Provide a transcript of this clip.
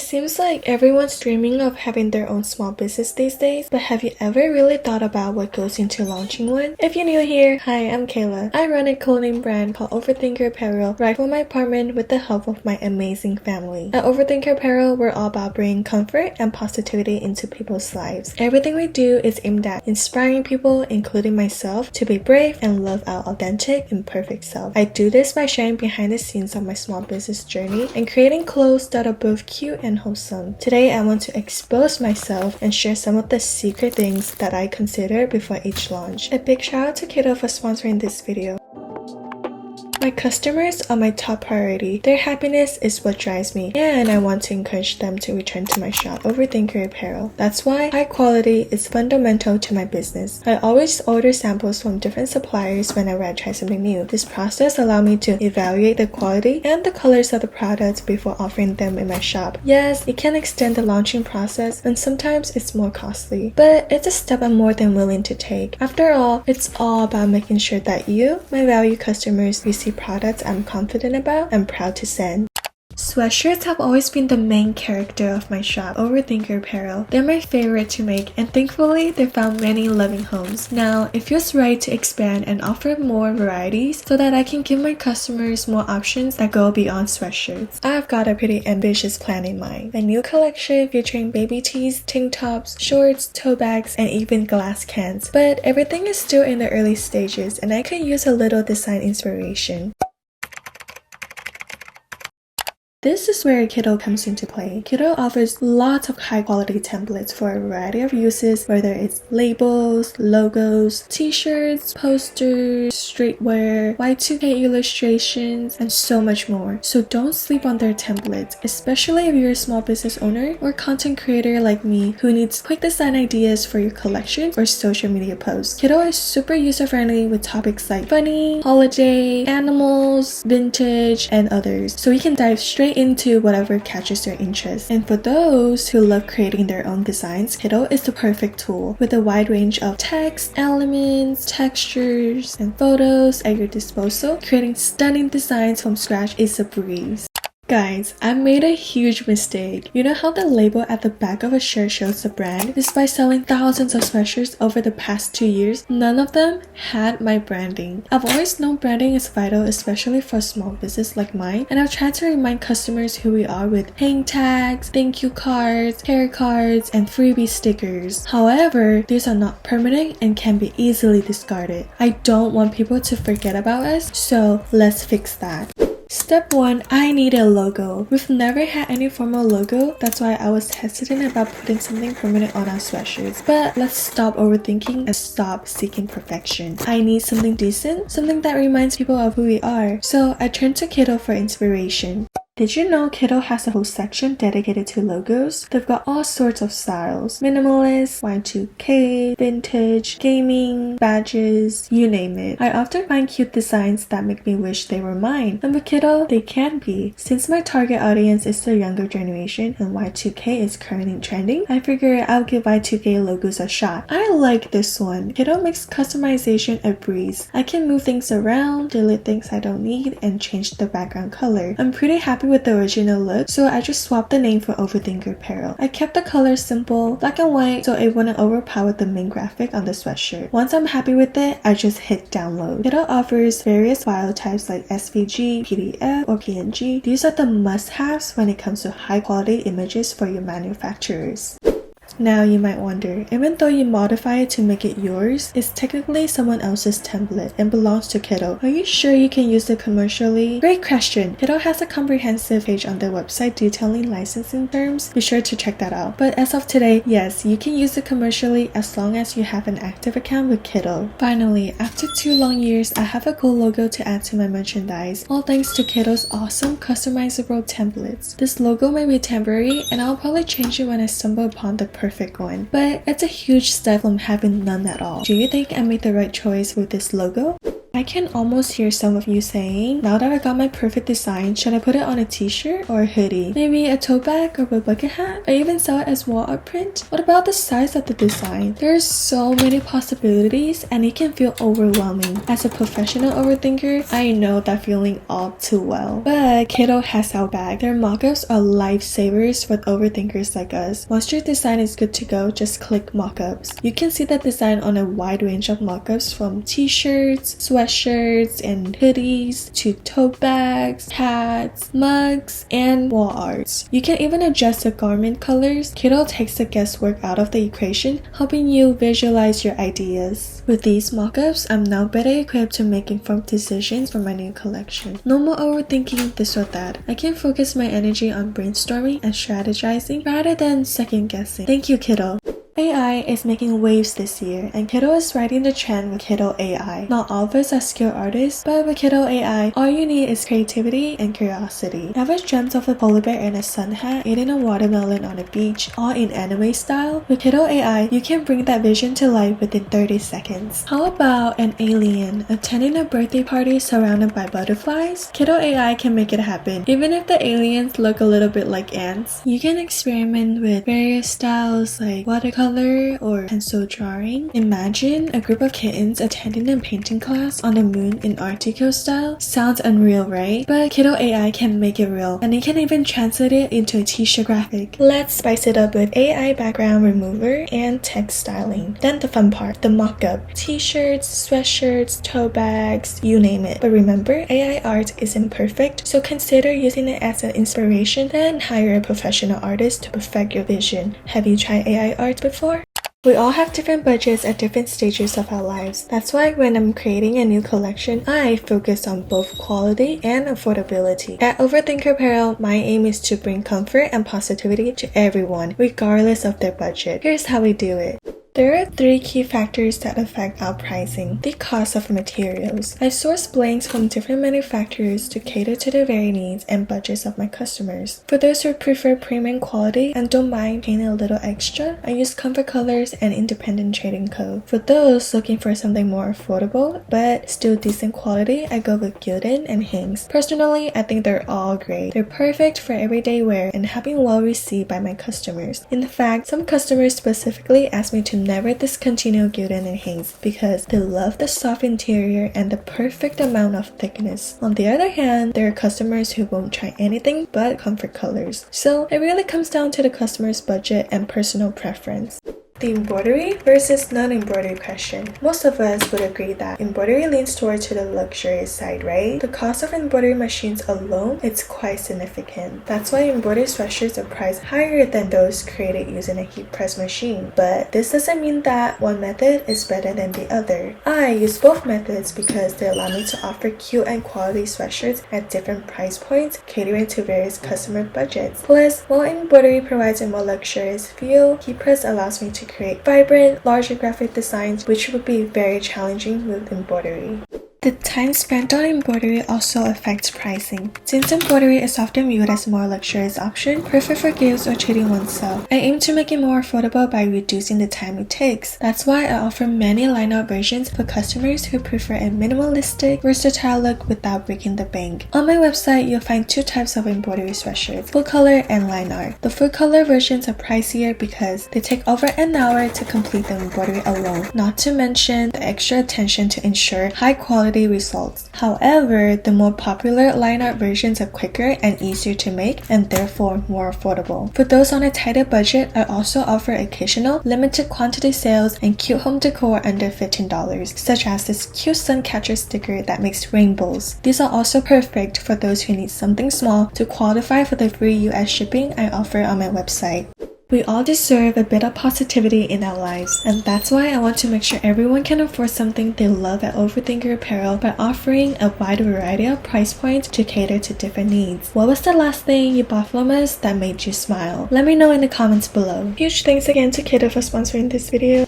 It seems like everyone's dreaming of having their own small business these days, but have you ever really thought about what goes into launching one? If you're new here, hi, I'm Kayla. I run a clothing brand called Overthinker Apparel right from my apartment with the help of my amazing family. At Overthinker Apparel, we're all about bringing comfort and positivity into people's lives. Everything we do is aimed at inspiring people, including myself, to be brave and love our authentic, imperfect self. I do this by sharing behind the scenes of my small business journey and creating clothes that are both cute and wholesome. Today, I want to expose myself and share some of the secret things that I consider before each launch. A big shout out to Kittl for sponsoring this video. My customers are my top priority. Their happiness is what drives me, and I want to encourage them to return to my shop, Overthinker Apparel. That's why high quality is fundamental to my business. I always order samples from different suppliers whenever I try something new. This process allows me to evaluate the quality and the colors of the products before offering them in my shop. Yes, it can extend the launching process, and sometimes it's more costly, but it's a step I'm more than willing to take. After all, it's all about making sure that you, my valued customers, receive products I'm confident about and proud to send. Sweatshirts have always been the main character of my shop, Overthinker Apparel. They're my favorite to make, and thankfully they found many loving homes. Now, it feels right to expand and offer more varieties so that I can give my customers more options that go beyond sweatshirts. I've got a pretty ambitious plan in mind. A new collection featuring baby tees, tank tops, shorts, tote bags, and even glass cans. But everything is still in the early stages, and I could use a little design inspiration. This is where Kittl comes into play. Kittl offers lots of high-quality templates for a variety of uses, whether it's labels, logos, t-shirts, posters, streetwear, Y2K illustrations, and so much more. So don't sleep on their templates, especially if you're a small business owner or content creator like me who needs quick design ideas for your collections or social media posts. Kittl is super user-friendly with topics like funny, holiday, animals, vintage, and others, so you can dive straight into whatever catches your interest. And for those who love creating their own designs, Kittl is the perfect tool. With a wide range of text, elements, textures, and photos at your disposal, creating stunning designs from scratch is a breeze. Guys, I made a huge mistake. You know how the label at the back of a shirt shows the brand? Despite selling thousands of sweatshirts over the past 2 years, none of them had my branding. I've always known branding is vital, especially for a small business like mine, and I've tried to remind customers who we are with hang tags, thank you cards, care cards, and freebie stickers. However, these are not permanent and can be easily discarded. I don't want people to forget about us, so let's fix that. Step 1, I need a logo. We've never had any formal logo, that's why I was hesitant about putting something permanent on our sweatshirts. But let's stop overthinking and stop seeking perfection. I need something decent, something that reminds people of who we are. So I turned to Kittl for inspiration. Did you know Kittl has a whole section dedicated to logos? They've got all sorts of styles. Minimalist, Y2K, vintage, gaming, badges, you name it. I often find cute designs that make me wish they were mine. And with Kittl, they can be. Since my target audience is the younger generation and Y2K is currently trending, I figure I'll give Y2K logos a shot. I like this one. Kittl makes customization a breeze. I can move things around, delete things I don't need, and change the background color. I'm pretty happy with the original look, so I just swapped the name for Overthinker Apparel. I kept the colors simple, black and white, so it wouldn't overpower the main graphic on the sweatshirt. Once I'm happy with it, I just hit download. Kittl offers various file types like SVG, PDF, or PNG. These are the must-haves when it comes to high-quality images for your manufacturers. Now you might wonder, even though you modify it to make it yours, it's technically someone else's template and belongs to Kittl. Are you sure you can use it commercially? Great question! Kittl has a comprehensive page on their website detailing licensing terms. Be sure to check that out. But as of today, yes, you can use it commercially as long as you have an active account with Kittl. Finally, after 2 long years, I have a cool logo to add to my merchandise, all thanks to Kittl's awesome customizable templates. This logo may be temporary, and I'll probably change it when I stumble upon the perfect one, but it's a huge step from having none at all. Do you think I made the right choice with this logo? I can almost hear some of you saying, now that I got my perfect design, should I put it on a t-shirt or a hoodie? Maybe a tote bag or a bucket hat? Or even sell it as wall art print? What about the size of the design? There are so many possibilities and it can feel overwhelming. As a professional overthinker, I know that feeling all too well. But Kittl has our back. Their mockups are lifesavers for overthinkers like us. Once your design is good to go, just click Mockups. You can see the design on a wide range of mockups from t-shirts, sweatshirts and hoodies to tote bags, hats, mugs, and wall arts. You can even adjust the garment colors. Kittl takes the guesswork out of the equation, helping you visualize your ideas. With these mockups, I'm now better equipped to make informed decisions for my new collection. No more overthinking this or that. I can focus my energy on brainstorming and strategizing rather than second guessing. Thank you, Kittl. AI is making waves this year, and Kittl is riding the trend with Kittl AI. Not all of us are skilled artists, but with Kittl AI, all you need is creativity and curiosity. Ever dreamt of a polar bear in a sun hat eating a watermelon on a beach, all in anime style? With Kittl AI, you can bring that vision to life within 30 seconds. How about an alien attending a birthday party surrounded by butterflies? Kittl AI can make it happen. Even if the aliens look a little bit like ants, you can experiment with various styles like watercolor or pencil drawing. Imagine a group of kittens attending a painting class on the moon in Art Deco style. Sounds unreal, right? But Kittl AI can make it real, and it can even translate it into a t-shirt graphic. Let's spice it up with AI background remover and text styling. Then the fun part, the mock-up. T-shirts, sweatshirts, tote bags, you name it. But remember, AI art isn't perfect, so consider using it as an inspiration, then hire a professional artist to perfect your vision. Have you tried AI art before? We all have different budgets at different stages of our lives. That's why when I'm creating a new collection, I focus on both quality and affordability. At Overthinker Apparel, my aim is to bring comfort and positivity to everyone, regardless of their budget. Here's how we do it. There are 3 key factors that affect our pricing. The cost of materials. I source blanks from different manufacturers to cater to the varied needs and budgets of my customers. For those who prefer premium quality and don't mind paying a little extra, I use comfort colors and independent trading code. For those looking for something more affordable but still decent quality, I go with Gildan and Hinks. Personally, I think they're all great. They're perfect for everyday wear and have been well received by my customers. In fact, some customers specifically asked me to never discontinue Gildan and Hinks because they love the soft interior and the perfect amount of thickness. On the other hand, there are customers who won't try anything but comfort colors. So it really comes down to the customer's budget and personal preference. The embroidery versus non-embroidery question. Most of us would agree that embroidery leans towards to the luxurious side, right? The cost of embroidery machines alone, it's quite significant. That's why embroidery sweatshirts are priced higher than those created using a heat press machine. But this doesn't mean that one method is better than the other. I use both methods because they allow me to offer cute and quality sweatshirts at different price points, catering to various customer budgets. Plus, while embroidery provides a more luxurious feel, heat press allows me to create vibrant, larger graphic designs, which would be very challenging with embroidery. The time spent on embroidery also affects pricing. Since embroidery is often viewed as a more luxurious option, perfect for gifts or treating oneself, I aim to make it more affordable by reducing the time it takes. That's why I offer many line-art versions for customers who prefer a minimalistic, versatile look without breaking the bank. On my website, you'll find 2 types of embroidery sweatshirts, full color and line art. The full color versions are pricier because they take over an hour to complete the embroidery alone, not to mention the extra attention to ensure high quality results. However, the more popular line art versions are quicker and easier to make and therefore more affordable. For those on a tighter budget, I also offer occasional limited quantity sales and cute home decor under $15, such as this cute sun catcher sticker that makes rainbows. These are also perfect for those who need something small to qualify for the free US shipping I offer on my website. We all deserve a bit of positivity in our lives, and that's why I want to make sure everyone can afford something they love at Overthinker Apparel by offering a wide variety of price points to cater to different needs. What was the last thing you bought from us that made you smile? Let me know in the comments below. Huge thanks again to Kittl for sponsoring this video.